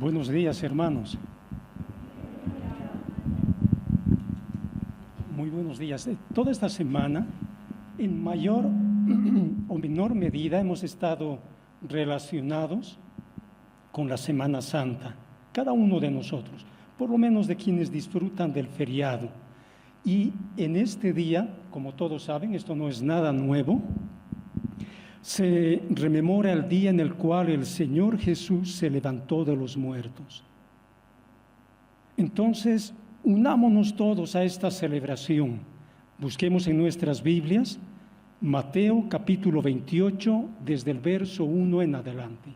Buenos días, hermanos. Muy buenos días. Toda esta semana, en mayor o menor medida, hemos estado relacionados con la Semana Santa, cada uno de nosotros, por lo menos de quienes disfrutan del feriado. Y en este día, como todos saben, esto no es nada nuevo, se rememora el día en el cual el Señor Jesús se levantó de los muertos. Entonces, unámonos todos a esta celebración. Busquemos en nuestras Biblias Mateo capítulo 28, desde el verso 1 en adelante.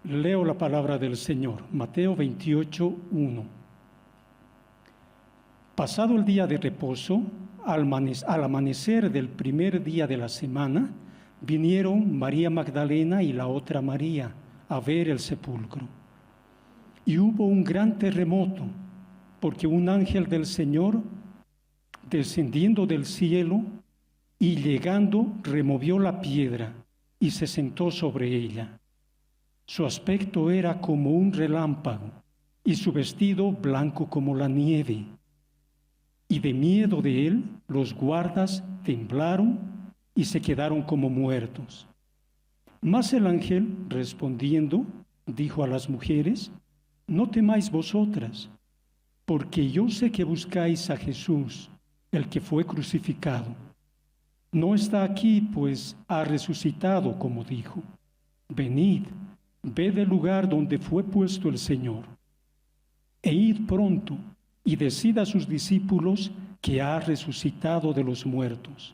Leo la palabra del Señor, Mateo 28, 1. Pasado el día de reposo, al amanecer del primer día de la semana, vinieron María Magdalena y la otra María a ver el sepulcro. Y hubo un gran terremoto, porque un ángel del Señor, descendiendo del cielo y llegando, removió la piedra y se sentó sobre ella. Su aspecto era como un relámpago y su vestido blanco como la nieve. Y de miedo de él, los guardas temblaron y se quedaron como muertos. Mas el ángel, respondiendo, dijo a las mujeres: no temáis vosotras, porque yo sé que buscáis a Jesús, el que fue crucificado. No está aquí, pues ha resucitado, como dijo. Venid, ved el lugar donde fue puesto el Señor. E id pronto, y decid a sus discípulos que ha resucitado de los muertos.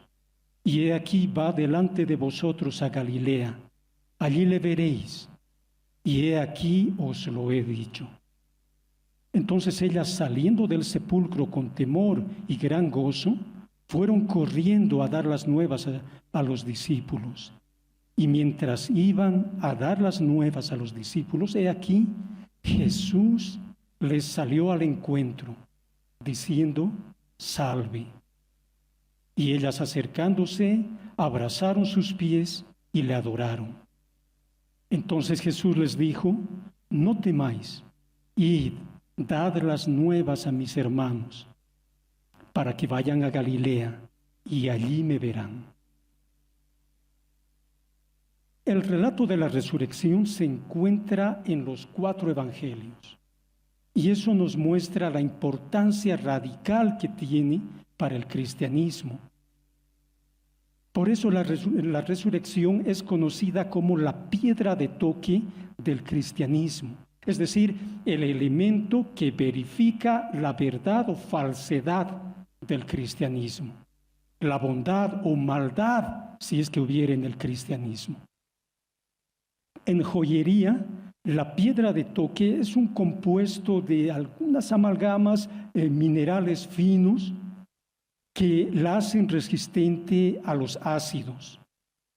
Y he aquí va delante de vosotros a Galilea, allí le veréis, y he aquí os lo he dicho. Entonces ellas, saliendo del sepulcro con temor y gran gozo, fueron corriendo a dar las nuevas a los discípulos. Y mientras iban a dar las nuevas a los discípulos, he aquí, Jesús les salió al encuentro, diciendo: salve. Y ellas, acercándose, abrazaron sus pies y le adoraron. Entonces Jesús les dijo: no temáis, id, dad las nuevas a mis hermanos, para que vayan a Galilea, y allí me verán. El relato de la resurrección se encuentra en los 4 evangelios, y eso nos muestra la importancia radical que tiene para el cristianismo. Por eso la resurrección es conocida como la piedra de toque del cristianismo, es decir, el elemento que verifica la verdad o falsedad del cristianismo, la bondad o maldad, si es que hubiera en el cristianismo. En joyería, la piedra de toque es un compuesto de algunas amalgamas minerales finos que la hacen resistente a los ácidos.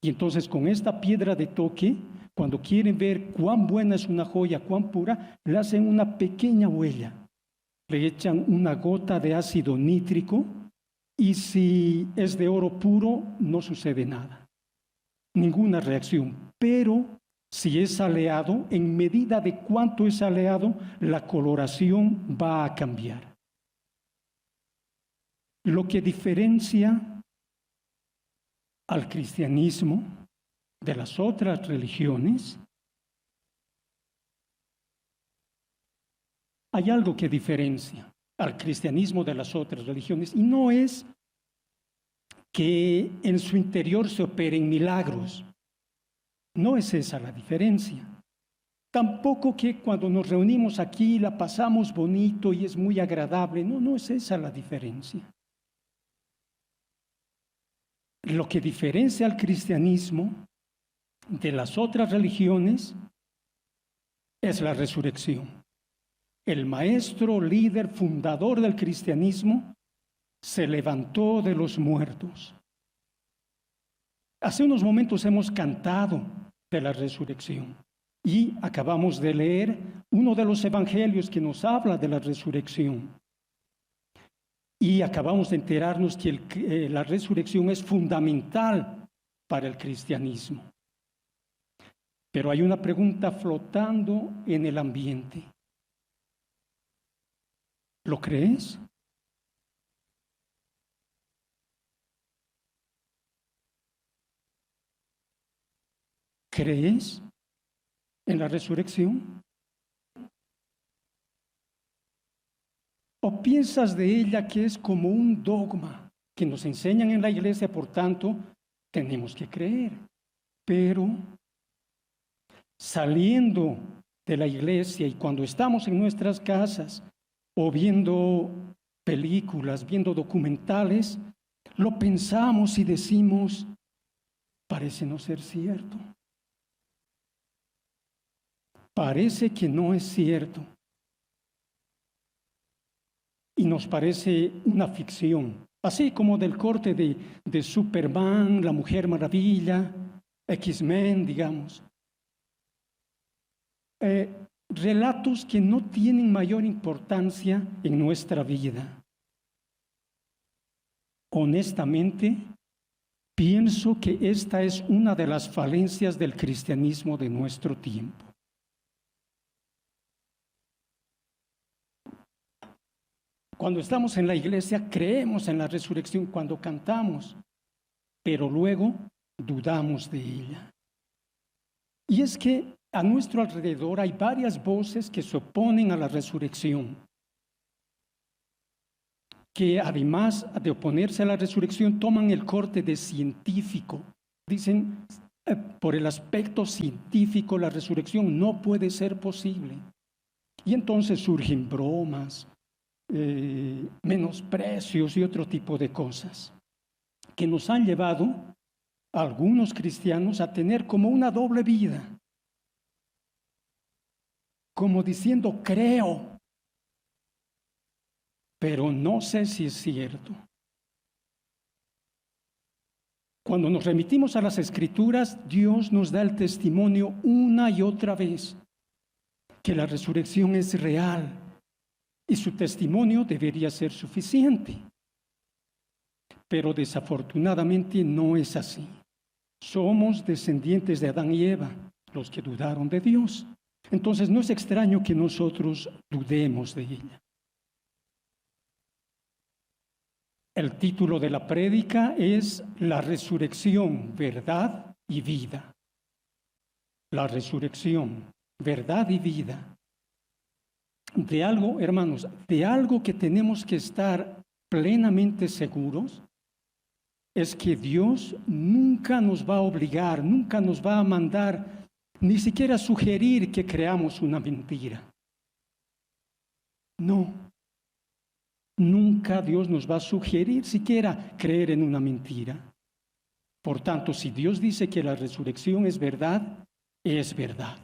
Y entonces con esta piedra de toque, cuando quieren ver cuán buena es una joya, cuán pura, le hacen una pequeña huella. Le echan una gota de ácido nítrico y si es de oro puro no sucede nada, ninguna reacción. Pero si es aleado, en medida de cuánto es aleado, la coloración va a cambiar. Lo que diferencia al cristianismo de las otras religiones, hay algo que diferencia al cristianismo de las otras religiones, y no es que en su interior se operen milagros. No es esa la diferencia. Tampoco que cuando nos reunimos aquí la pasamos bonito y es muy agradable. No es esa la diferencia. Lo que diferencia al cristianismo de las otras religiones es la resurrección. El maestro, líder, fundador del cristianismo se levantó de los muertos. Hace unos momentos hemos cantado de la resurrección y acabamos de leer uno de los evangelios que nos habla de la resurrección. Y acabamos de enterarnos que la resurrección es fundamental para el cristianismo. Pero hay una pregunta flotando en el ambiente. ¿Lo crees? ¿Crees en la resurrección? ¿O piensas de ella que es como un dogma que nos enseñan en la iglesia, por tanto, tenemos que creer? Pero saliendo de la iglesia y cuando estamos en nuestras casas o viendo películas, viendo documentales, lo pensamos y decimos: parece no ser cierto. Parece que no es cierto. Y nos parece una ficción, así como del corte de Superman, la Mujer Maravilla, X-Men, digamos. Relatos que no tienen mayor importancia en nuestra vida. Honestamente, pienso que esta es una de las falencias del cristianismo de nuestro tiempo. Cuando estamos en la iglesia creemos en la resurrección cuando cantamos, pero luego dudamos de ella. Y es que a nuestro alrededor hay varias voces que se oponen a la resurrección, que además de oponerse a la resurrección toman el corte de científico. Dicen, por el aspecto científico la resurrección no puede ser posible. Y entonces surgen bromas, menosprecios y otro tipo de cosas que nos han llevado a algunos cristianos a tener como una doble vida, como diciendo creo, pero no sé si es cierto. Cuando nos remitimos a las Escrituras, Dios nos da el testimonio una y otra vez que la resurrección es real y su testimonio debería ser suficiente. Pero desafortunadamente no es así. Somos descendientes de Adán y Eva, los que dudaron de Dios. Entonces no es extraño que nosotros dudemos de ella. El título de la prédica es La resurrección, verdad y vida. La resurrección, verdad y vida. De algo, hermanos, de algo que tenemos que estar plenamente seguros, es que Dios nunca nos va a obligar, nunca nos va a mandar, ni siquiera sugerir que creamos una mentira. No. Nunca Dios nos va a sugerir siquiera creer en una mentira. Por tanto, si Dios dice que la resurrección es verdad, es verdad.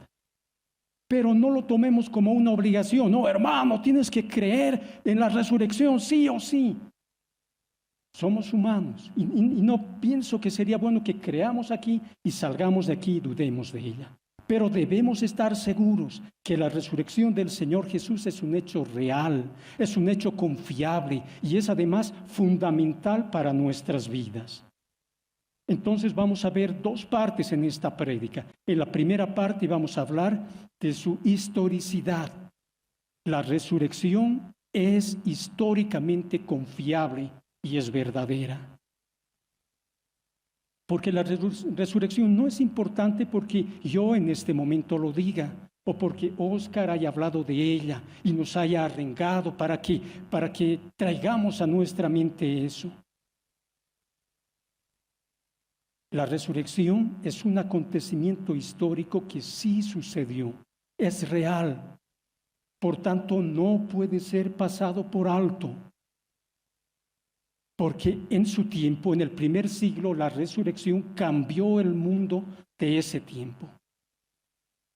Pero no lo tomemos como una obligación. No, hermano, tienes que creer en la resurrección, sí o sí. Somos humanos y no pienso que sería bueno que creamos aquí y salgamos de aquí y dudemos de ella. Pero debemos estar seguros que la resurrección del Señor Jesús es un hecho real, es un hecho confiable y es además fundamental para nuestras vidas. Entonces vamos a ver dos partes en esta prédica. En la primera parte vamos a hablar de su historicidad. La resurrección es históricamente confiable y es verdadera. Porque la resurrección no es importante porque yo en este momento lo diga o porque Oscar haya hablado de ella y nos haya arengado para que traigamos a nuestra mente eso. La resurrección es un acontecimiento histórico que sí sucedió, es real, por tanto no puede ser pasado por alto. Porque en su tiempo, en el primer siglo, la resurrección cambió el mundo de ese tiempo.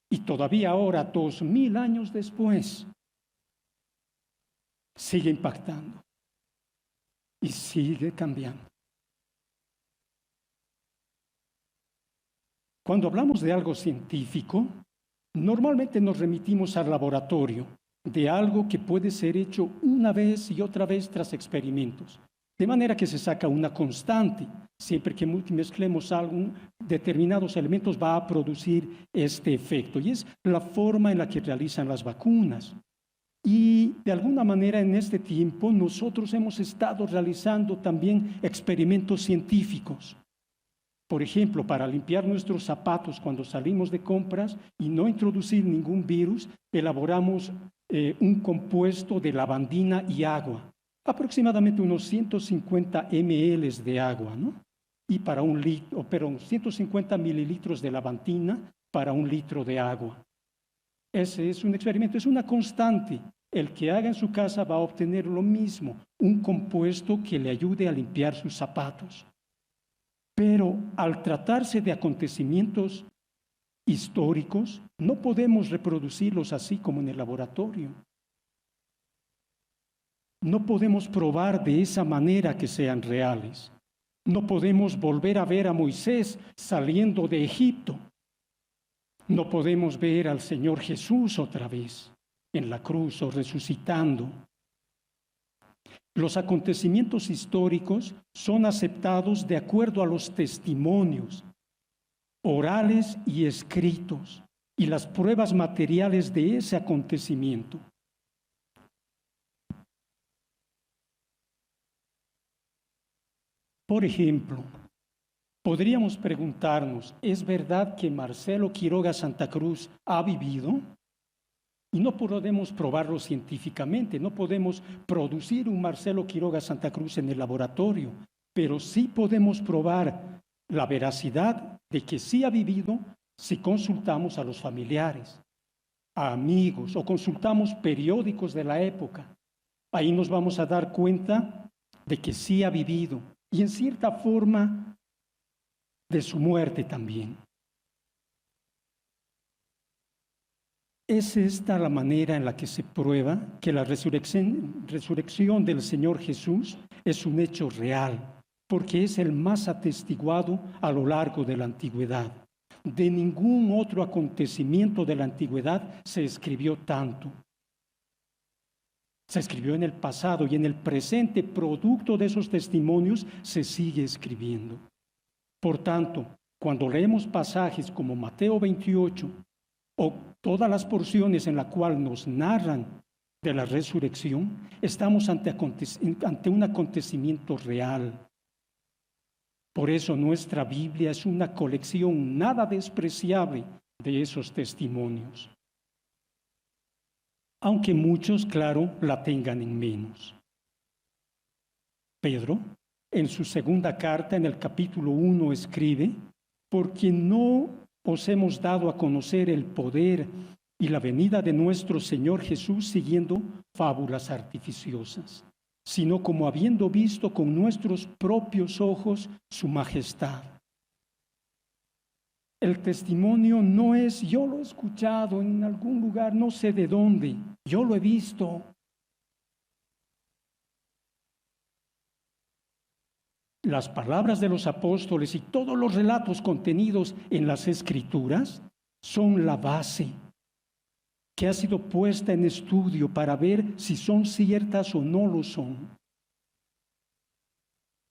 Y todavía ahora, 2000 años después, sigue impactando y sigue cambiando. Cuando hablamos de algo científico, normalmente nos remitimos al laboratorio, de algo que puede ser hecho una vez y otra vez tras experimentos. De manera que se saca una constante. Siempre que mezclemos determinados elementos va a producir este efecto. Y es la forma en la que realizan las vacunas. Y de alguna manera en este tiempo nosotros hemos estado realizando también experimentos científicos. Por ejemplo, para limpiar nuestros zapatos cuando salimos de compras y no introducir ningún virus, elaboramos un compuesto de lavandina y agua. Aproximadamente unos 150 ml de agua, ¿no? Y para 150 mililitros de lavandina para 1 litro de agua. Ese es un experimento, es una constante. El que haga en su casa va a obtener lo mismo, un compuesto que le ayude a limpiar sus zapatos. Pero al tratarse de acontecimientos históricos, no podemos reproducirlos así como en el laboratorio. No podemos probar de esa manera que sean reales. No podemos volver a ver a Moisés saliendo de Egipto. No podemos ver al Señor Jesús otra vez en la cruz o resucitando. Los acontecimientos históricos son aceptados de acuerdo a los testimonios orales y escritos y las pruebas materiales de ese acontecimiento. Por ejemplo, podríamos preguntarnos, ¿es verdad que Marcelo Quiroga Santa Cruz ha vivido? Y no podemos probarlo científicamente, no podemos producir un Marcelo Quiroga Santa Cruz en el laboratorio, pero sí podemos probar la veracidad de que sí ha vivido si consultamos a los familiares, a amigos o consultamos periódicos de la época. Ahí nos vamos a dar cuenta de que sí ha vivido. Y en cierta forma de su muerte también. Es esta la manera en la que se prueba que la resurrección del Señor Jesús es un hecho real, porque es el más atestiguado a lo largo de la antigüedad. De ningún otro acontecimiento de la antigüedad se escribió tanto. Se escribió en el pasado y en el presente, producto de esos testimonios, se sigue escribiendo. Por tanto, cuando leemos pasajes como Mateo 28 o todas las porciones en las cuales nos narran de la resurrección, estamos ante un acontecimiento real. Por eso nuestra Biblia es una colección nada despreciable de esos testimonios. Aunque muchos, claro, la tengan en menos. Pedro, en su segunda carta, en el capítulo 1, escribe: porque no os hemos dado a conocer el poder y la venida de nuestro Señor Jesús siguiendo fábulas artificiosas, sino como habiendo visto con nuestros propios ojos su majestad. El testimonio no es yo lo he escuchado en algún lugar, no sé de dónde, yo lo he visto. Las palabras de los apóstoles y todos los relatos contenidos en las Escrituras son la base que ha sido puesta en estudio para ver si son ciertas o no lo son,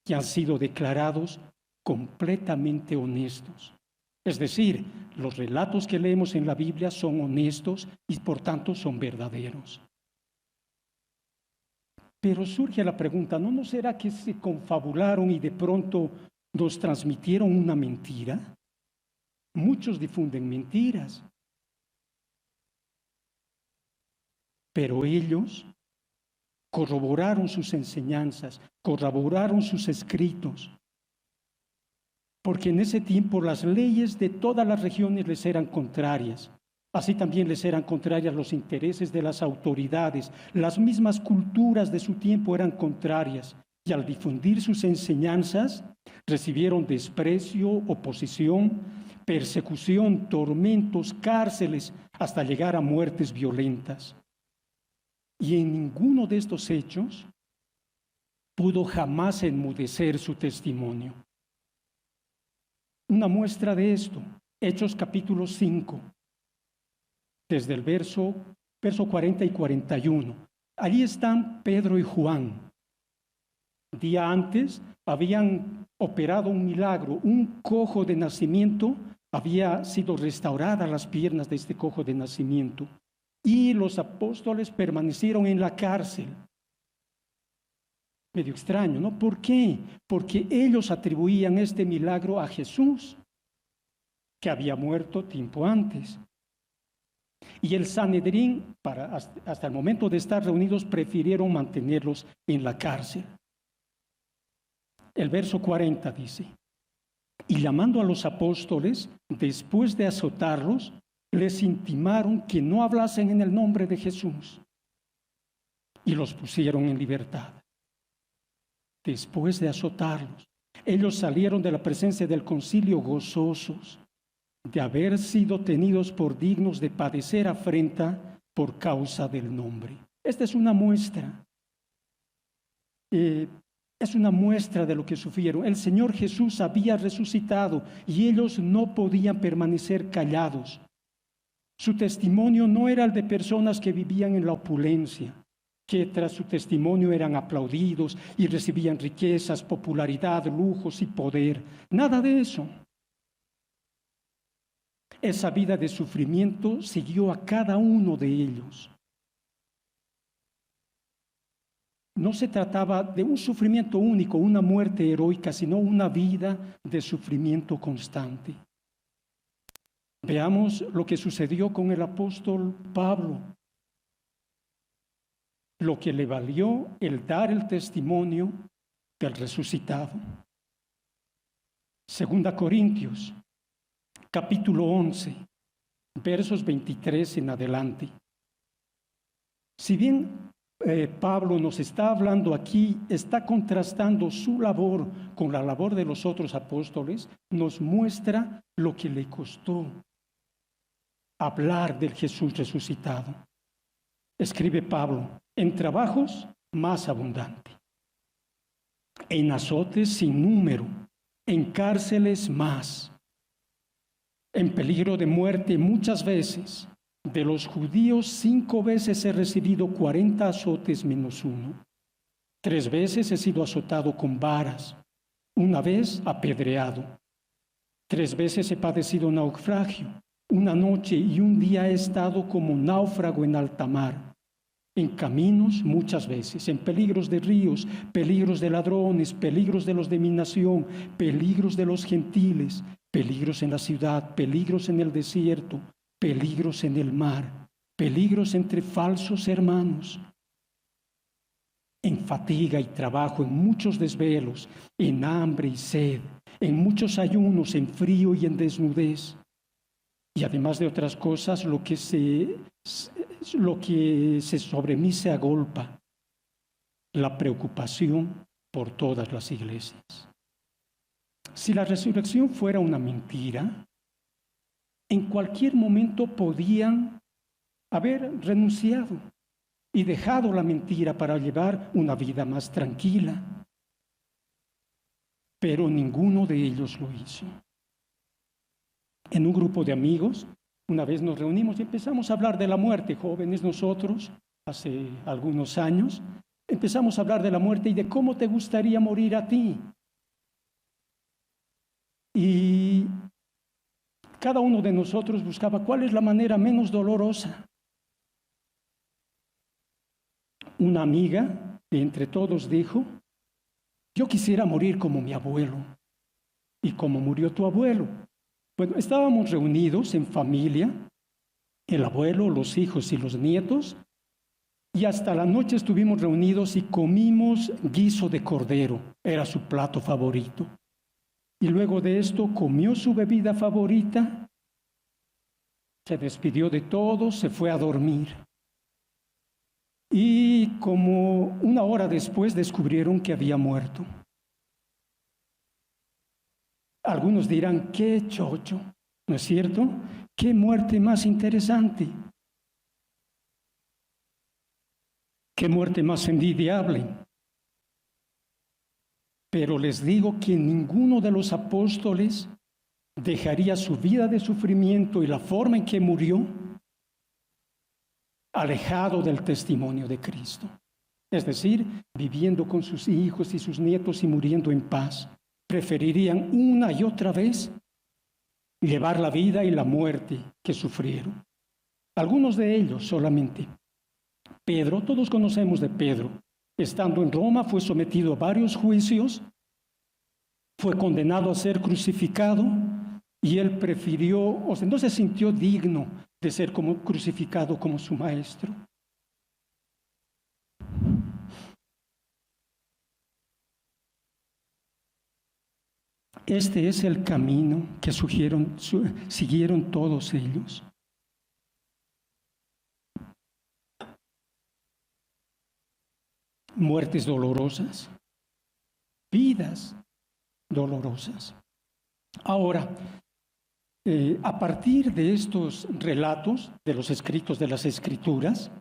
que han sido declarados completamente honestos. Es decir, los relatos que leemos en la Biblia son honestos y por tanto son verdaderos. Pero surge la pregunta, ¿no será que se confabularon y de pronto nos transmitieron una mentira? Muchos difunden mentiras. Pero ellos corroboraron sus enseñanzas, corroboraron sus escritos, porque en ese tiempo las leyes de todas las regiones les eran contrarias. Así también les eran contrarias los intereses de las autoridades. Las mismas culturas de su tiempo eran contrarias, y al difundir sus enseñanzas recibieron desprecio, oposición, persecución, tormentos, cárceles, hasta llegar a muertes violentas. Y en ninguno de estos hechos pudo jamás enmudecer su testimonio. Una muestra de esto, Hechos capítulo 5, desde el verso 40 y 41. Allí están Pedro y Juan. Día antes habían operado un milagro, un cojo de nacimiento, había sido restauradas las piernas de este cojo de nacimiento. Y los apóstoles permanecieron en la cárcel. Medio extraño, ¿no? ¿Por qué? Porque ellos atribuían este milagro a Jesús, que había muerto tiempo antes. Y el Sanedrín, hasta el momento de estar reunidos, prefirieron mantenerlos en la cárcel. El verso 40 dice: y llamando a los apóstoles, después de azotarlos, les intimaron que no hablasen en el nombre de Jesús y los pusieron en libertad. Después de azotarlos, ellos salieron de la presencia del concilio gozosos de haber sido tenidos por dignos de padecer afrenta por causa del nombre. Esta es una muestra. Es una muestra de lo que sufrieron. El Señor Jesús había resucitado y ellos no podían permanecer callados. Su testimonio no era el de personas que vivían en la opulencia, que tras su testimonio eran aplaudidos y recibían riquezas, popularidad, lujos y poder. Nada de eso. Esa vida de sufrimiento siguió a cada uno de ellos. No se trataba de un sufrimiento único, una muerte heroica, sino una vida de sufrimiento constante. Veamos lo que sucedió con el apóstol Pablo, lo que le valió el dar el testimonio del resucitado. 2 Corintios, capítulo 11, versos 23 en adelante. Si bien Pablo nos está hablando aquí, está contrastando su labor con la labor de los otros apóstoles, nos muestra lo que le costó. hablar del Jesús resucitado. Escribe Pablo, en trabajos más abundante, en azotes sin número, en cárceles más, en peligro de muerte muchas veces. De los judíos 5 veces he recibido 40 azotes menos 1. 3 veces he sido azotado con varas, 1 vez apedreado. 3 veces he padecido naufragio, 1 noche y 1 día he estado como náufrago en alta mar. En caminos muchas veces, en peligros de ríos, peligros de ladrones, peligros de los de mi nación, peligros de los gentiles, peligros en la ciudad, peligros en el desierto, peligros en el mar, peligros entre falsos hermanos, en fatiga y trabajo, en muchos desvelos, en hambre y sed, en muchos ayunos, en frío y en desnudez. Y además de otras cosas, lo que sobre mí se agolpa, la preocupación por todas las iglesias. Si la resurrección fuera una mentira, en cualquier momento podían haber renunciado y dejado la mentira para llevar una vida más tranquila. Pero ninguno de ellos lo hizo. En un grupo de amigos, una vez nos reunimos y empezamos a hablar de la muerte, jóvenes nosotros, hace algunos años, empezamos a hablar de la muerte y de cómo te gustaría morir a ti. Y cada uno de nosotros buscaba cuál es la manera menos dolorosa. Una amiga de entre todos dijo, yo quisiera morir como mi abuelo. ¿Y cómo murió tu abuelo? Bueno, estábamos reunidos en familia, el abuelo, los hijos y los nietos, y hasta la noche estuvimos reunidos y comimos guiso de cordero, era su plato favorito. Y luego de esto comió su bebida favorita, se despidió de todos, se fue a dormir. Y como 1 hora después descubrieron que había muerto. Algunos dirán, qué chocho, ¿no es cierto? Qué muerte más interesante. Qué muerte más envidiable. Pero les digo que ninguno de los apóstoles dejaría su vida de sufrimiento y la forma en que murió alejado del testimonio de Cristo. Es decir, viviendo con sus hijos y sus nietos y muriendo en paz. Preferirían una y otra vez llevar la vida y la muerte que sufrieron. Algunos de ellos solamente. Pedro, todos conocemos de Pedro. Estando en Roma fue sometido a varios juicios, fue condenado a ser crucificado y él prefirió, no se sintió digno de ser crucificado como su maestro. Este es el camino que siguieron todos ellos. Muertes dolorosas, vidas dolorosas. Ahora, a partir de estos relatos de los escritos de las Escrituras,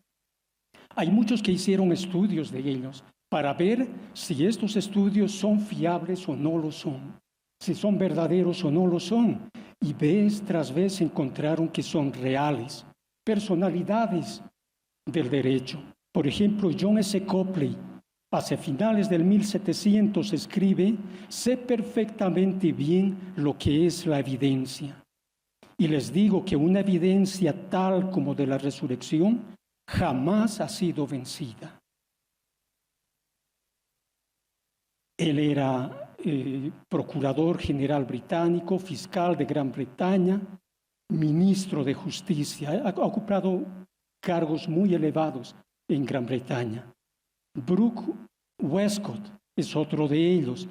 hay muchos que hicieron estudios de ellos para ver si estos estudios son fiables o no lo son, si son verdaderos o no lo son. Y vez tras vez encontraron que son reales, personalidades del derecho. Por ejemplo, John S. Copley, hacia finales del 1700, escribe: sé perfectamente bien lo que es la evidencia. Y les digo que una evidencia tal como de la resurrección jamás ha sido vencida. Él era procurador general británico, fiscal de Gran Bretaña, ministro de justicia. Ha ocupado cargos muy elevados en Gran Bretaña. Brooke Westcott es otro de ellos,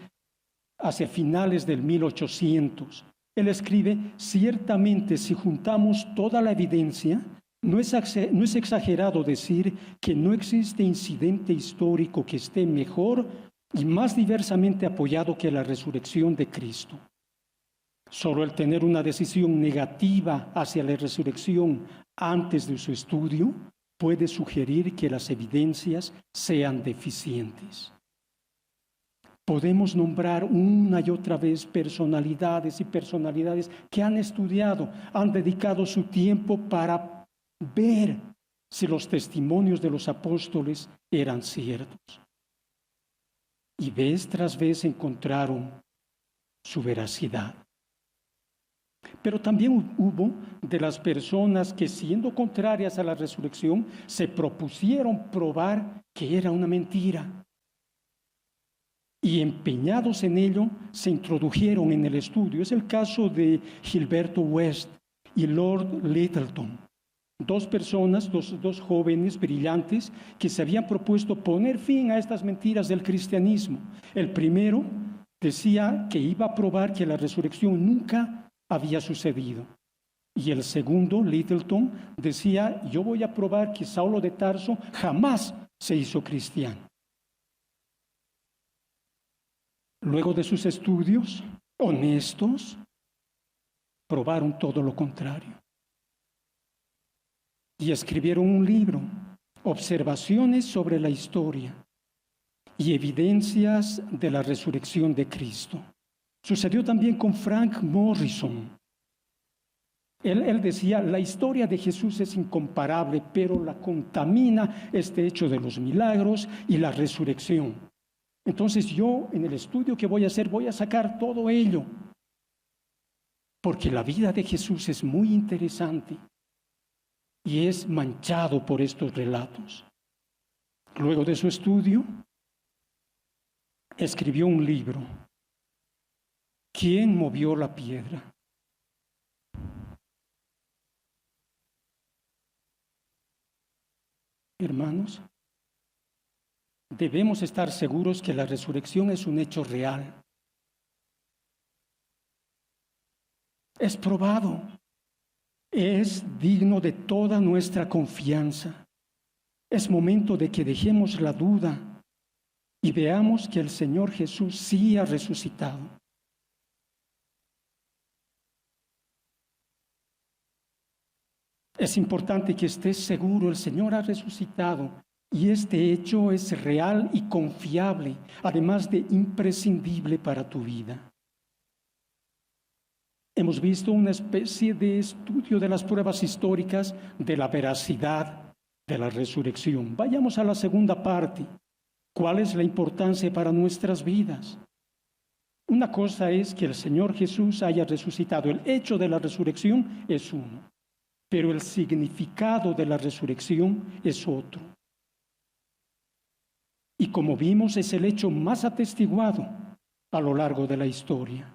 hacia finales del 1800. Él escribe: ciertamente, si juntamos toda la evidencia, no es exagerado decir que no existe incidente histórico que esté mejor y más diversamente apoyado que la resurrección de Cristo. Solo el tener una decisión negativa hacia la resurrección antes de su estudio puede sugerir que las evidencias sean deficientes. Podemos nombrar una y otra vez personalidades y personalidades que han estudiado, han dedicado su tiempo para ver si los testimonios de los apóstoles eran ciertos. Y vez tras vez encontraron su veracidad. Pero también hubo de las personas que, siendo contrarias a la resurrección, se propusieron probar que era una mentira. Y empeñados en ello, se introdujeron en el estudio. Es el caso de Gilberto West y Lord Lyttelton. Dos personas, dos jóvenes brillantes que se habían propuesto poner fin a estas mentiras del cristianismo. El primero decía que iba a probar que la resurrección nunca había sucedido. Y el segundo, Lyttelton, decía: yo voy a probar que Saulo de Tarso jamás se hizo cristiano. Luego de sus estudios honestos, probaron todo lo contrario. Y escribieron un libro, Observaciones sobre la historia y evidencias de la resurrección de Cristo. Sucedió también con Frank Morrison. Él decía: la historia de Jesús es incomparable, pero la contamina este hecho de los milagros y la resurrección. Entonces yo, en el estudio que voy a hacer, voy a sacar todo ello, porque la vida de Jesús es muy interesante y es manchado por estos relatos. Luego de su estudio, escribió un libro, ¿Quién movió la piedra? Hermanos, debemos estar seguros que la resurrección es un hecho real. Es probado, es digno de toda nuestra confianza. Es momento de que dejemos la duda y veamos que el Señor Jesús sí ha resucitado. Es importante que estés seguro, el Señor ha resucitado y este hecho es real y confiable, además de imprescindible para tu vida. Hemos visto una especie de estudio de las pruebas históricas de la veracidad de la resurrección. Vayamos a la segunda parte. ¿Cuál es la importancia para nuestras vidas? Una cosa es que el Señor Jesús haya resucitado. El hecho de la resurrección es uno, pero el significado de la resurrección es otro. Y como vimos, es el hecho más atestiguado a lo largo de la historia.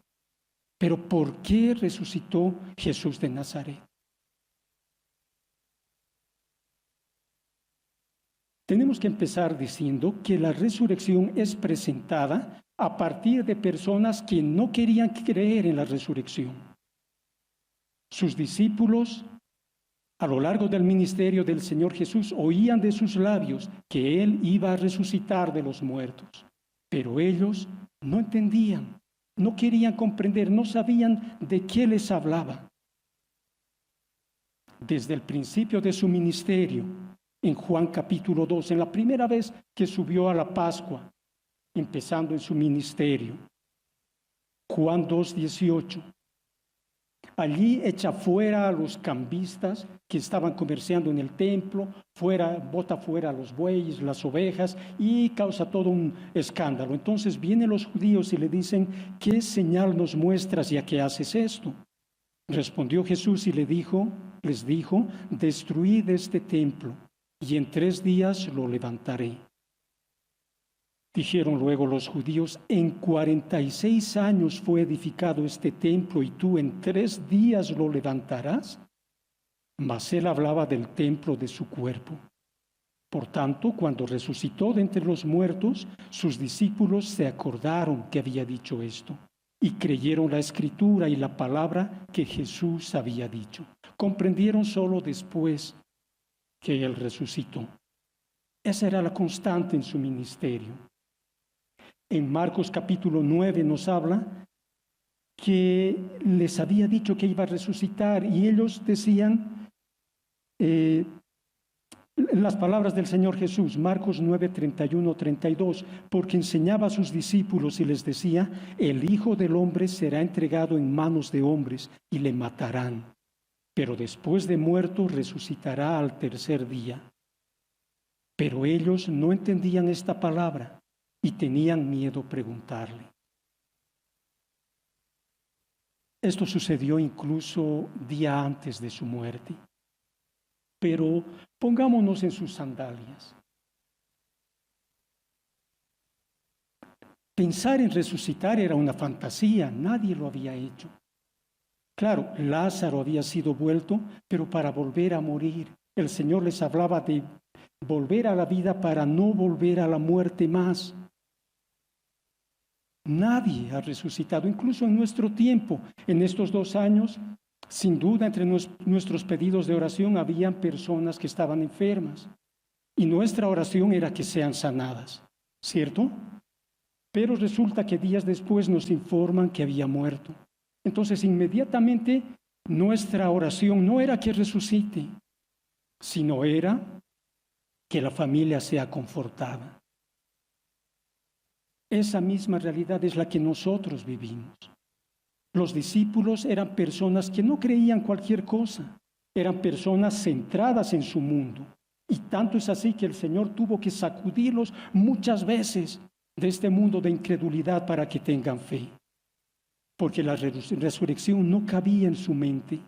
Pero ¿por qué resucitó Jesús de Nazaret? Tenemos que empezar diciendo que la resurrección es presentada a partir de personas que no querían creer en la resurrección. Sus discípulos, a lo largo del ministerio del Señor Jesús, oían de sus labios que Él iba a resucitar de los muertos, pero ellos no entendían. No querían comprender, no sabían de qué les hablaba. Desde el principio de su ministerio, en Juan capítulo 2, en la primera vez que subió a la Pascua, empezando en su ministerio, Juan 2:18, allí echa fuera a los cambistas que estaban comerciando en el templo, bota fuera a los bueyes, las ovejas y causa todo un escándalo. Entonces vienen los judíos y le dicen: ¿qué señal nos muestras ya que haces esto? Respondió Jesús y les dijo: destruid este templo y en 3 días lo levantaré. Dijeron luego los judíos: en 46 años fue edificado este templo y tú en 3 días lo levantarás. Mas él hablaba del templo de su cuerpo. Por tanto, cuando resucitó de entre los muertos, sus discípulos se acordaron que había dicho esto y creyeron la escritura y la palabra que Jesús había dicho. Comprendieron solo después que él resucitó. Esa era la constante en su ministerio. En Marcos capítulo 9 nos habla que les había dicho que iba a resucitar, y ellos decían las palabras del Señor Jesús, Marcos 9, 31, 32, porque enseñaba a sus discípulos y les decía: el Hijo del Hombre será entregado en manos de hombres y le matarán, pero después de muerto resucitará al tercer día. Pero ellos no entendían esta palabra y tenían miedo preguntarle. Esto sucedió incluso día antes de su muerte. Pero pongámonos en sus sandalias. Pensar en resucitar era una fantasía, nadie lo había hecho. Claro, Lázaro había sido vuelto, pero para volver a morir. El Señor les hablaba de volver a la vida para no volver a la muerte más. Nadie ha resucitado, incluso en nuestro tiempo, en estos 2 años. Sin duda, entre nuestros pedidos de oración habían personas que estaban enfermas, y nuestra oración era que sean sanadas, ¿cierto? Pero resulta que días después nos informan que había muerto. Entonces, inmediatamente, nuestra oración no era que resucite, sino era que la familia sea confortada. Esa misma realidad es la que nosotros vivimos. Los discípulos eran personas que no creían cualquier cosa, eran personas centradas en su mundo. Y tanto es así que el Señor tuvo que sacudirlos muchas veces de este mundo de incredulidad para que tengan fe. Porque la resurrección no cabía en su mente.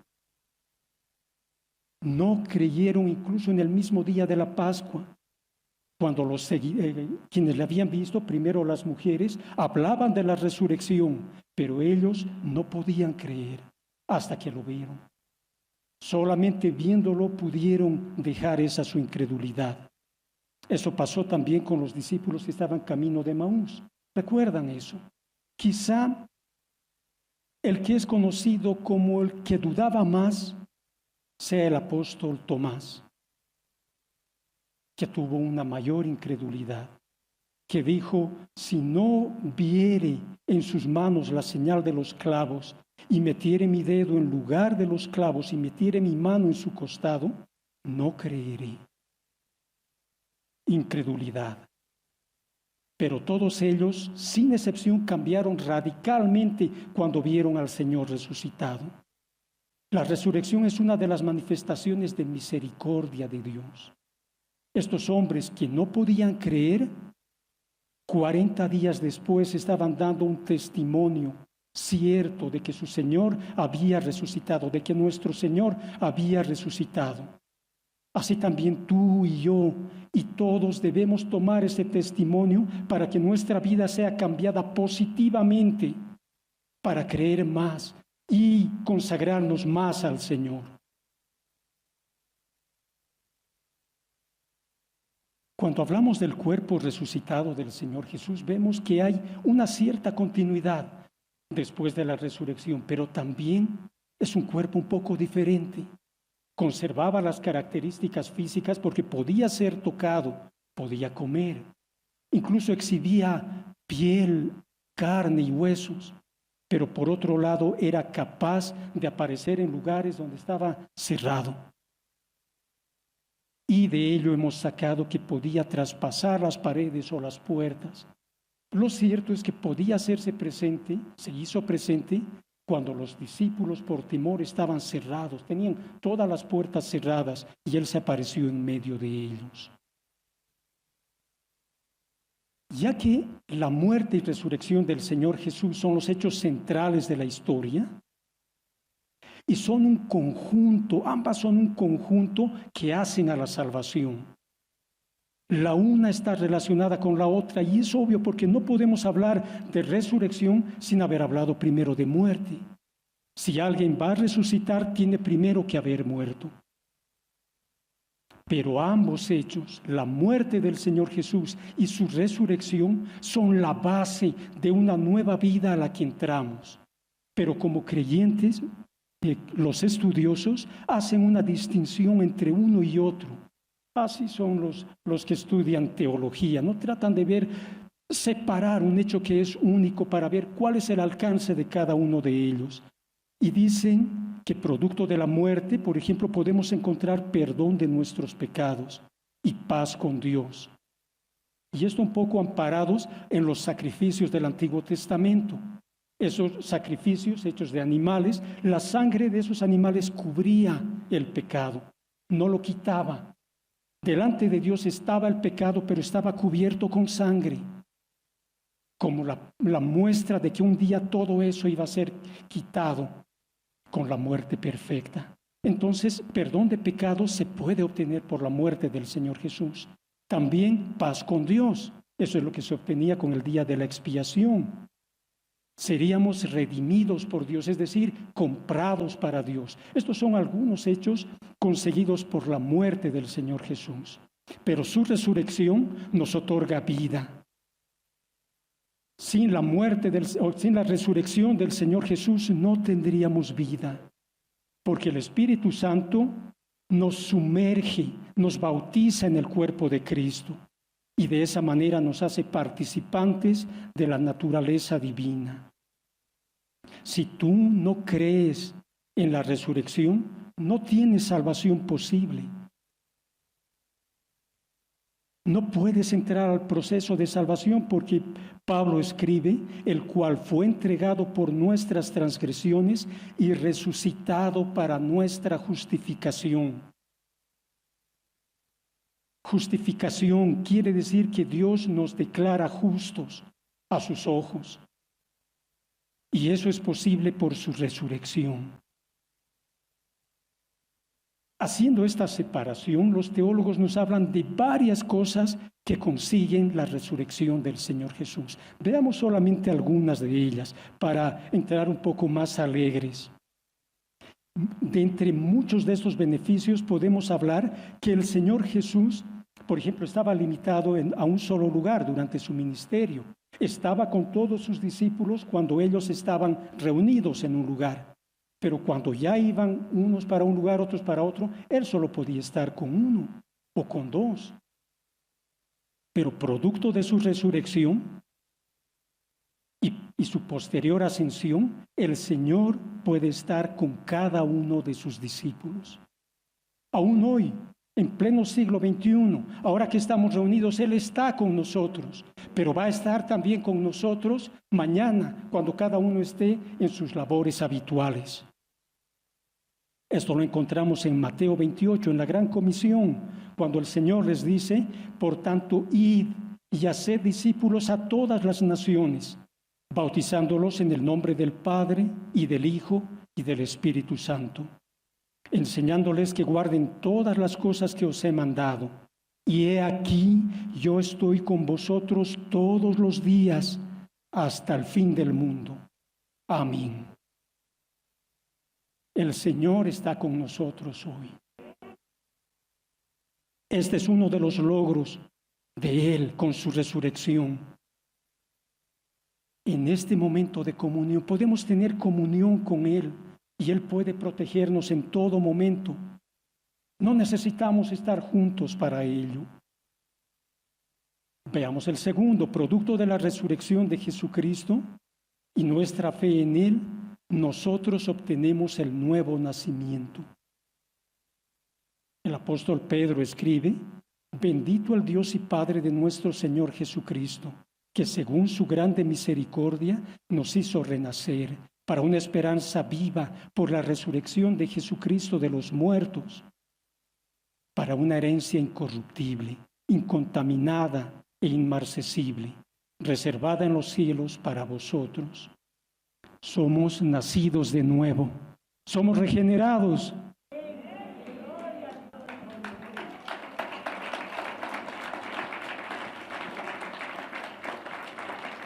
No creyeron incluso en el mismo día de la Pascua. Cuando quienes le habían visto, primero las mujeres, hablaban de la resurrección, pero ellos no podían creer hasta que lo vieron. Solamente viéndolo pudieron dejar esa su incredulidad. Eso pasó también con los discípulos que estaban camino de Emaús. ¿Recuerdan eso? Quizá el que es conocido como el que dudaba más sea el apóstol Tomás, que tuvo una mayor incredulidad, que dijo: si no viere en sus manos la señal de los clavos, y metiere mi dedo en lugar de los clavos, y metiere mi mano en su costado, no creeré. Incredulidad. Pero todos ellos, sin excepción, cambiaron radicalmente cuando vieron al Señor resucitado. La resurrección es una de las manifestaciones de misericordia de Dios. Estos hombres que no podían creer, 40 días después estaban dando un testimonio cierto de que su Señor había resucitado, de que nuestro Señor había resucitado. Así también tú y yo y todos debemos tomar ese testimonio para que nuestra vida sea cambiada positivamente, para creer más y consagrarnos más al Señor. Cuando hablamos del cuerpo resucitado del Señor Jesús, vemos que hay una cierta continuidad después de la resurrección, pero también es un cuerpo un poco diferente. Conservaba las características físicas porque podía ser tocado, podía comer, incluso exhibía piel, carne y huesos, pero por otro lado era capaz de aparecer en lugares donde estaba cerrado. Y de ello hemos sacado que podía traspasar las paredes o las puertas. Lo cierto es que podía hacerse presente, se hizo presente cuando los discípulos por temor estaban cerrados, tenían todas las puertas cerradas y Él se apareció en medio de ellos. Ya que la muerte y resurrección del Señor Jesús son los hechos centrales de la historia, y son un conjunto, ambas son un conjunto que hacen a la salvación. La una está relacionada con la otra y es obvio porque no podemos hablar de resurrección sin haber hablado primero de muerte. Si alguien va a resucitar, tiene primero que haber muerto. Pero ambos hechos, la muerte del Señor Jesús y su resurrección, son la base de una nueva vida a la que entramos. Pero como creyentes, los estudiosos hacen una distinción entre uno y otro. Así son los que estudian teología, no tratan de ver separar un hecho que es único para ver cuál es el alcance de cada uno de ellos. Y dicen que producto de la muerte, por ejemplo, podemos encontrar perdón de nuestros pecados y paz con Dios. Y esto un poco amparados en los sacrificios del Antiguo Testamento. Esos sacrificios hechos de animales, la sangre de esos animales cubría el pecado, no lo quitaba. Delante de Dios estaba el pecado, pero estaba cubierto con sangre, como la muestra de que un día todo eso iba a ser quitado con la muerte perfecta. Entonces, perdón de pecados se puede obtener por la muerte del Señor Jesús. También paz con Dios. Eso es lo que se obtenía con el día de la expiación. Seríamos redimidos por Dios, es decir, comprados para Dios. Estos son algunos hechos conseguidos por la muerte del Señor Jesús. Pero su resurrección nos otorga vida. Sin la resurrección del Señor Jesús no tendríamos vida, porque el Espíritu Santo nos sumerge, nos bautiza en el cuerpo de Cristo y de esa manera nos hace participantes de la naturaleza divina. Si tú no crees en la resurrección, no tienes salvación posible. No puedes entrar al proceso de salvación porque Pablo escribe, el cual fue entregado por nuestras transgresiones y resucitado para nuestra justificación. Justificación quiere decir que Dios nos declara justos a sus ojos. Y eso es posible por su resurrección. Haciendo esta separación, los teólogos nos hablan de varias cosas que consiguen la resurrección del Señor Jesús. Veamos solamente algunas de ellas para entrar un poco más alegres. De entre muchos de estos beneficios podemos hablar que el Señor Jesús, por ejemplo, estaba limitado a un solo lugar durante su ministerio. Estaba con todos sus discípulos cuando ellos estaban reunidos en un lugar. Pero cuando ya iban unos para un lugar, otros para otro, él solo podía estar con uno o con dos. Pero producto de su resurrección y su posterior ascensión, el Señor puede estar con cada uno de sus discípulos. Aún hoy, en pleno siglo XXI, ahora que estamos reunidos, Él está con nosotros, pero va a estar también con nosotros mañana, cuando cada uno esté en sus labores habituales. Esto lo encontramos en Mateo 28, en la Gran Comisión, cuando el Señor les dice, por tanto, id y haced discípulos a todas las naciones, bautizándolos en el nombre del Padre y del Hijo y del Espíritu Santo, enseñándoles que guarden todas las cosas que os he mandado. Y he aquí, yo estoy con vosotros todos los días hasta el fin del mundo. Amén. El Señor está con nosotros hoy. Este es uno de los logros de Él con su resurrección. En este momento de comunión podemos tener comunión con Él y Él puede protegernos en todo momento. No necesitamos estar juntos para ello. Veamos el segundo, producto de la resurrección de Jesucristo y nuestra fe en Él, nosotros obtenemos el nuevo nacimiento. El apóstol Pedro escribe, bendito el Dios y Padre de nuestro Señor Jesucristo, que según su grande misericordia nos hizo renacer para una esperanza viva por la resurrección de Jesucristo de los muertos, para una herencia incorruptible, incontaminada e inmarcesible, reservada en los cielos para vosotros. Somos nacidos de nuevo, somos regenerados.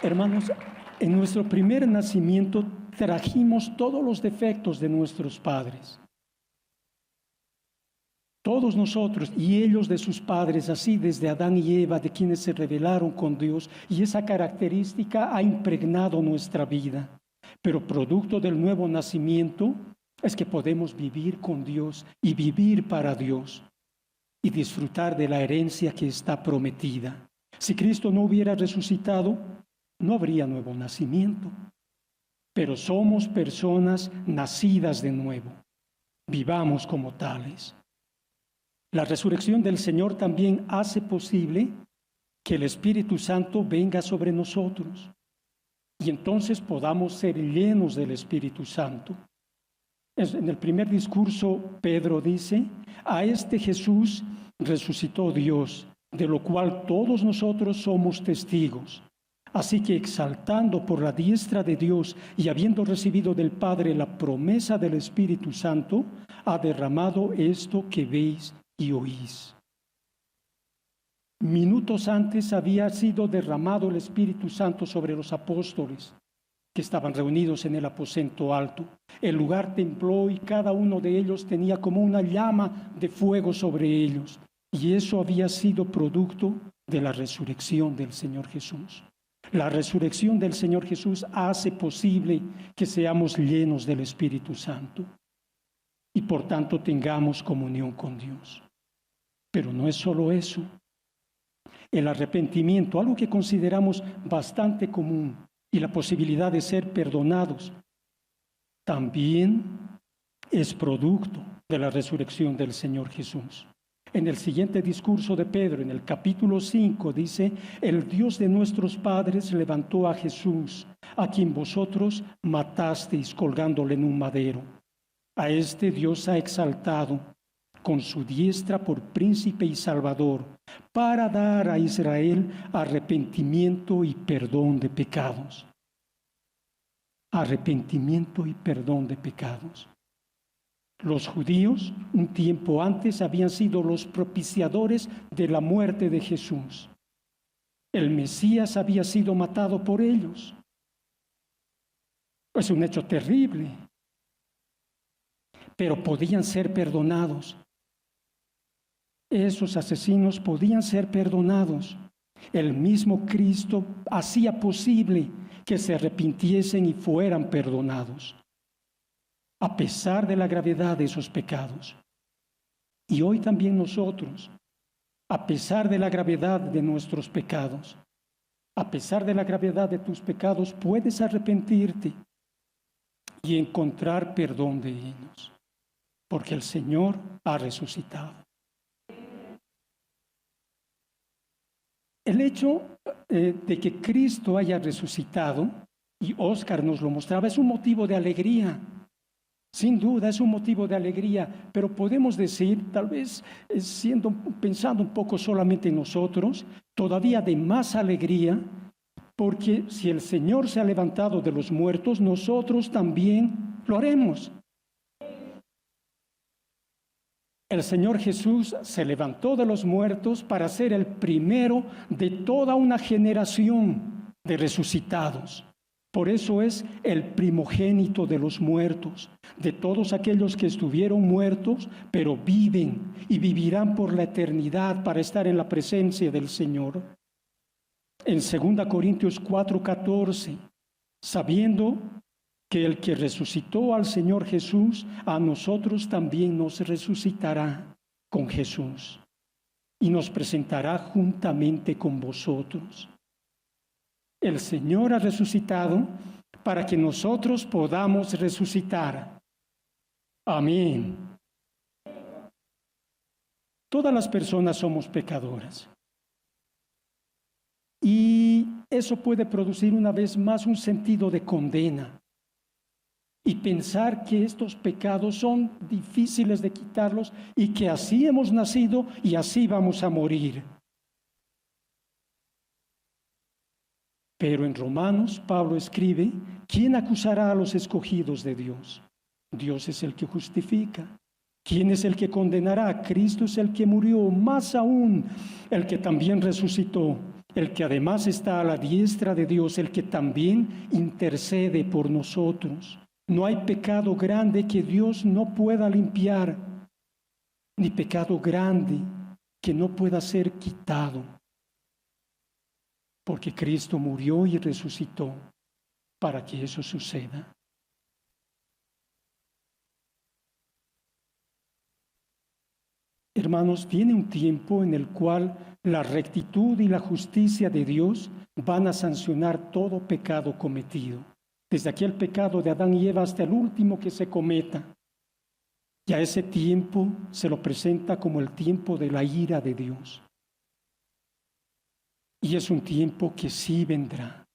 Hermanos, en nuestro primer nacimiento trajimos todos los defectos de nuestros padres. Todos nosotros y ellos de sus padres, así desde Adán y Eva, de quienes se rebelaron con Dios, y esa característica ha impregnado nuestra vida. Pero producto del nuevo nacimiento es que podemos vivir con Dios y vivir para Dios y disfrutar de la herencia que está prometida. Si Cristo no hubiera resucitado, no habría nuevo nacimiento. Pero somos personas nacidas de nuevo. Vivamos como tales. La resurrección del Señor también hace posible que el Espíritu Santo venga sobre nosotros y entonces podamos ser llenos del Espíritu Santo. En el primer discurso, Pedro dice: a este Jesús resucitó Dios, de lo cual todos nosotros somos testigos. Así que, exaltando por la diestra de Dios y habiendo recibido del Padre la promesa del Espíritu Santo, ha derramado esto que veis y oís. Minutos antes había sido derramado el Espíritu Santo sobre los apóstoles que estaban reunidos en el aposento alto. El lugar tembló y cada uno de ellos tenía como una llama de fuego sobre ellos. Y eso había sido producto de la resurrección del Señor Jesús. La resurrección del Señor Jesús hace posible que seamos llenos del Espíritu Santo y por tanto tengamos comunión con Dios. Pero no es solo eso. El arrepentimiento, algo que consideramos bastante común, y la posibilidad de ser perdonados, también es producto de la resurrección del Señor Jesús. En el siguiente discurso de Pedro, en el capítulo 5, dice: el Dios de nuestros padres levantó a Jesús, a quien vosotros matasteis colgándole en un madero. A este Dios ha exaltado con su diestra por príncipe y salvador, para dar a Israel arrepentimiento y perdón de pecados. Arrepentimiento y perdón de pecados. Los judíos, un tiempo antes, habían sido los propiciadores de la muerte de Jesús. El Mesías había sido matado por ellos. Es un hecho terrible, pero podían ser perdonados. Esos asesinos podían ser perdonados. El mismo Cristo hacía posible que se arrepintiesen y fueran perdonados, a pesar de la gravedad de esos pecados. Y hoy también nosotros, a pesar de la gravedad de nuestros pecados, a pesar de la gravedad de tus pecados, puedes arrepentirte y encontrar perdón de ellos, porque el Señor ha resucitado. El hecho de que Cristo haya resucitado, y Óscar nos lo mostraba, es un motivo de alegría. Sin duda es un motivo de alegría, pero podemos decir, tal vez pensando un poco solamente en nosotros, todavía de más alegría, porque si el Señor se ha levantado de los muertos, nosotros también lo haremos. El Señor Jesús se levantó de los muertos para ser el primero de toda una generación de resucitados. Por eso es el primogénito de los muertos, de todos aquellos que estuvieron muertos, pero viven y vivirán por la eternidad para estar en la presencia del Señor. En 2 Corintios 4:14, sabiendo que el que resucitó al Señor Jesús, a nosotros también nos resucitará con Jesús y nos presentará juntamente con vosotros. El Señor ha resucitado para que nosotros podamos resucitar. Amén. Todas las personas somos pecadoras. Y eso puede producir una vez más un sentido de condena. Y pensar que estos pecados son difíciles de quitarlos y que así hemos nacido y así vamos a morir. Pero en Romanos, Pablo escribe: ¿quién acusará a los escogidos de Dios? Dios es el que justifica. ¿Quién es el que condenará? Cristo es el que murió, más aún el que también resucitó, el que además está a la diestra de Dios, el que también intercede por nosotros. No hay pecado grande que Dios no pueda limpiar, ni pecado grande que no pueda ser quitado, porque Cristo murió y resucitó para que eso suceda. Hermanos, viene un tiempo en el cual la rectitud y la justicia de Dios van a sancionar todo pecado cometido, desde aquel pecado de Adán y Eva hasta el último que se cometa. Y a ese tiempo se lo presenta como el tiempo de la ira de Dios. Y es un tiempo que sí vendrá.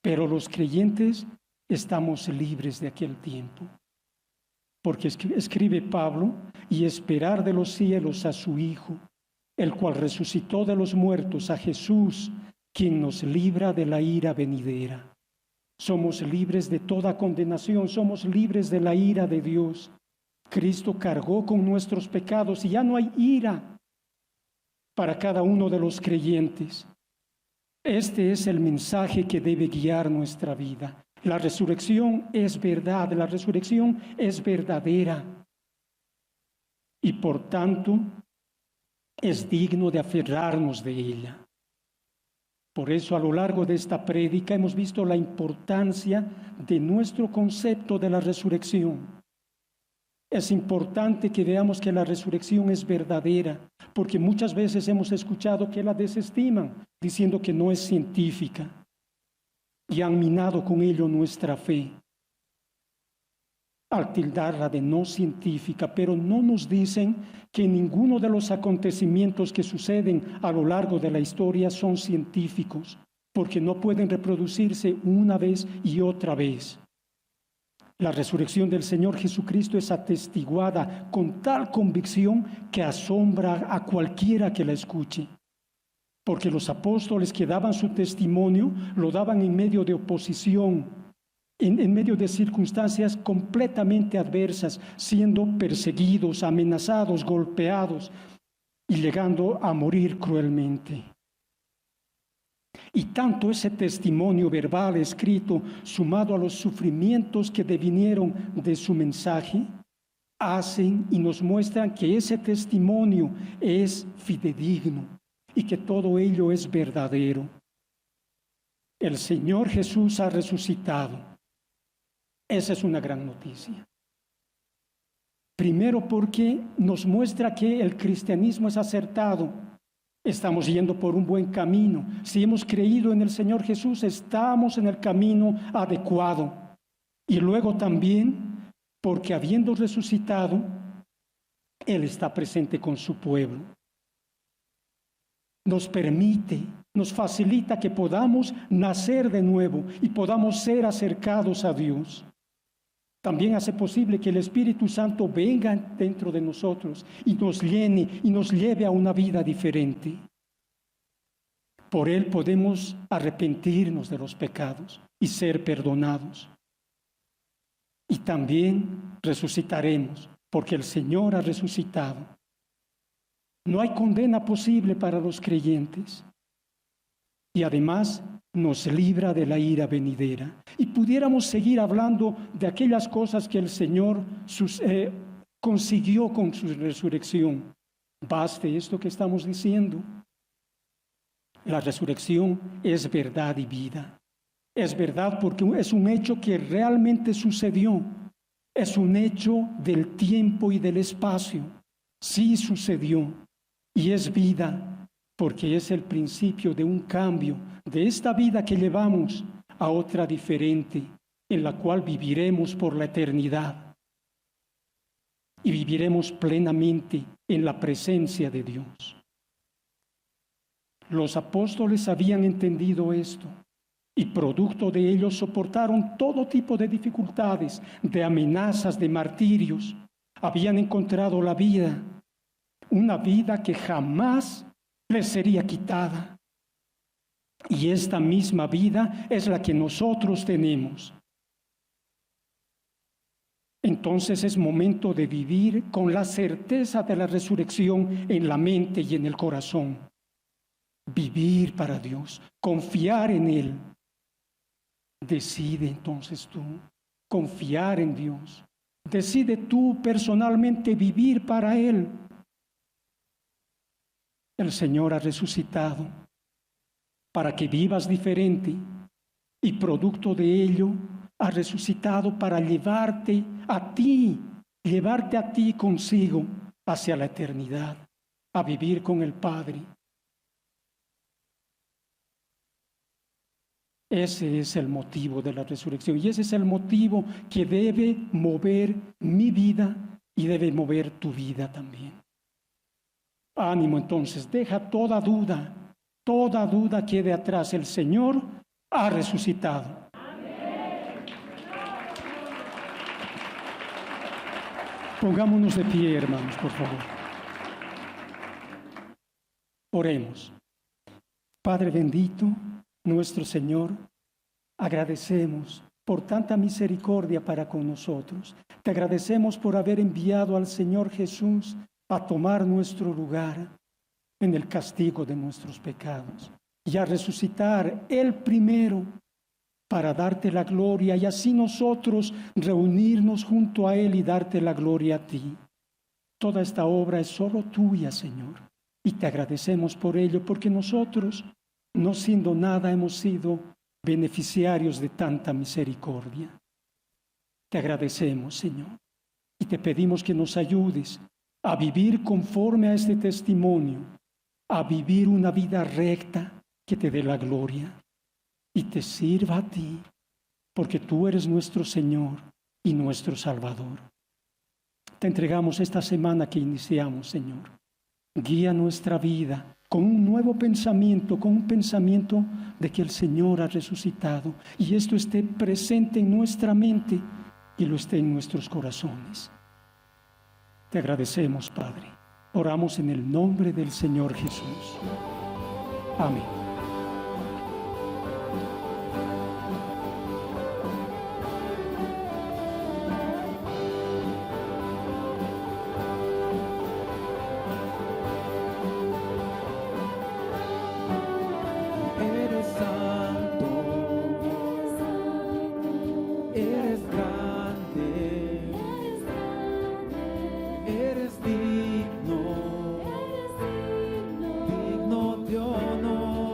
Pero los creyentes estamos libres de aquel tiempo. Porque escribe Pablo, y esperar de los cielos a su Hijo, el cual resucitó de los muertos, a Jesús, quien nos libra de la ira venidera. Somos libres de toda condenación, somos libres de la ira de Dios. Cristo cargó con nuestros pecados y ya no hay ira para cada uno de los creyentes. Este es el mensaje que debe guiar nuestra vida. La resurrección es verdad, la resurrección es verdadera y por tanto es digno de aferrarnos de ella. Por eso a lo largo de esta prédica hemos visto la importancia de nuestro concepto de la resurrección. Es importante que veamos que la resurrección es verdadera, porque muchas veces hemos escuchado que la desestiman, diciendo que no es científica, y han minado con ello nuestra fe, al tildarla de no científica, pero no nos dicen que ninguno de los acontecimientos que suceden a lo largo de la historia son científicos, porque no pueden reproducirse una vez y otra vez. La resurrección del Señor Jesucristo es atestiguada con tal convicción que asombra a cualquiera que la escuche. Porque los apóstoles que daban su testimonio lo daban en medio de oposición, en medio de circunstancias completamente adversas, siendo perseguidos, amenazados, golpeados y llegando a morir cruelmente. Y tanto ese testimonio verbal escrito, sumado a los sufrimientos que devinieron de su mensaje, hacen y nos muestran que ese testimonio es fidedigno y que todo ello es verdadero. El Señor Jesús ha resucitado. Esa es una gran noticia. Primero porque nos muestra que el cristianismo es acertado. Estamos yendo por un buen camino. Si hemos creído en el Señor Jesús, estamos en el camino adecuado. Y luego también porque habiendo resucitado, Él está presente con su pueblo. Nos permite, nos facilita que podamos nacer de nuevo y podamos ser acercados a Dios. También hace posible que el Espíritu Santo venga dentro de nosotros y nos llene y nos lleve a una vida diferente. Por Él podemos arrepentirnos de los pecados y ser perdonados. Y también resucitaremos, porque el Señor ha resucitado. No hay condena posible para los creyentes. Y además nos libra de la ira venidera. Y pudiéramos seguir hablando de aquellas cosas que el Señor consiguió con su resurrección. Baste esto que estamos diciendo. La resurrección es verdad y vida. Es verdad porque es un hecho que realmente sucedió. Es un hecho del tiempo y del espacio. Sí sucedió. Y es vida porque es el principio de un cambio de esta vida que llevamos a otra diferente, en la cual viviremos por la eternidad y viviremos plenamente en la presencia de Dios. Los apóstoles habían entendido esto y producto de ello soportaron todo tipo de dificultades, de amenazas, de martirios. Habían encontrado la vida, una vida que jamás les sería quitada. Y esta misma vida es la que nosotros tenemos. Entonces es momento de vivir con la certeza de la resurrección en la mente y en el corazón. Vivir para Dios, confiar en Él. Decide entonces tú confiar en Dios. Decide tú personalmente vivir para Él. El Señor ha resucitado para que vivas diferente y producto de ello ha resucitado para llevarte a ti consigo hacia la eternidad. a vivir con el Padre. Ese es el motivo de la resurrección y ese es el motivo que debe mover mi vida y debe mover tu vida también. Ánimo entonces, deja toda duda quede atrás. El Señor ha resucitado. Pongámonos de pie, hermanos, por favor. Oremos. Padre bendito, nuestro Señor, agradecemos por tanta misericordia para con nosotros. Te agradecemos por haber enviado al Señor Jesús a tomar nuestro lugar en el castigo de nuestros pecados y a resucitar Él primero para darte la gloria y así nosotros reunirnos junto a Él y darte la gloria a ti. Toda esta obra es solo tuya, Señor, y te agradecemos por ello, porque nosotros, no siendo nada, hemos sido beneficiarios de tanta misericordia. Te agradecemos, Señor, y te pedimos que nos ayudes a vivir conforme a este testimonio, a vivir una vida recta que te dé la gloria y te sirva a ti, porque tú eres nuestro Señor y nuestro Salvador. Te entregamos esta semana que iniciamos, Señor. Guía nuestra vida con un nuevo pensamiento, con un pensamiento de que el Señor ha resucitado y esto esté presente en nuestra mente y lo esté en nuestros corazones. Te agradecemos, Padre. Oramos en el nombre del Señor Jesús. Amén. Digno de honor.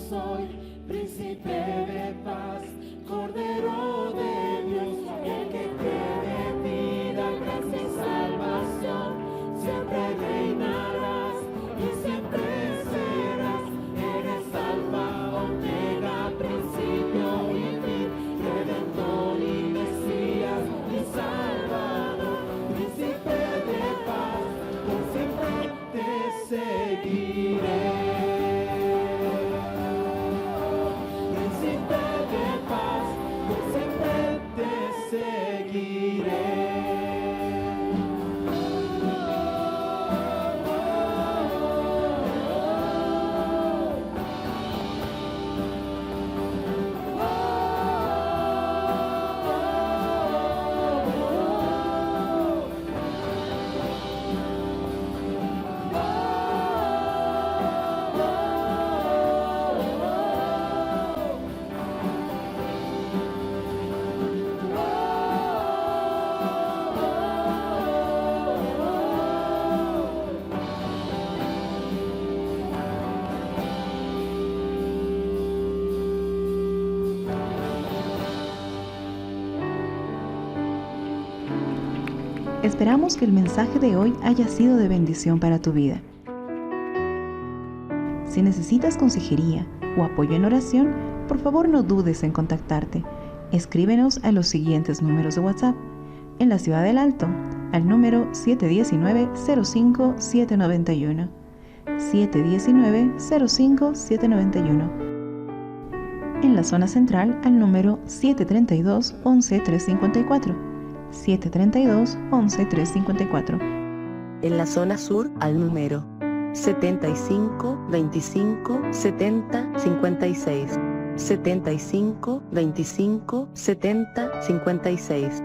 soy, príncipe de paz, Cordero de Dios, el que tiene vida, gracia y salvación, siempre reinarás y siempre serás, eres alfa, omega, principio y fin, redentor y Mesías y Salvador, príncipe de paz, por siempre te seguiré. Príncipe de paz, por siempre te seguiré. Esperamos que el mensaje de hoy haya sido de bendición para tu vida. Si necesitas consejería o apoyo en oración, por favor no dudes en contactarte. Escríbenos a los siguientes números de WhatsApp. En la Ciudad del Alto, al número 719-05-791. 719-05-791. En la zona central, al número 732-11-354. 732-11-354. En la zona sur, al número 75 25 70 56. 75 25 70 56.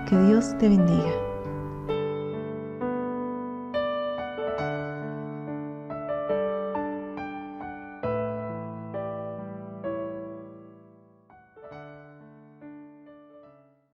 Que Dios te bendiga.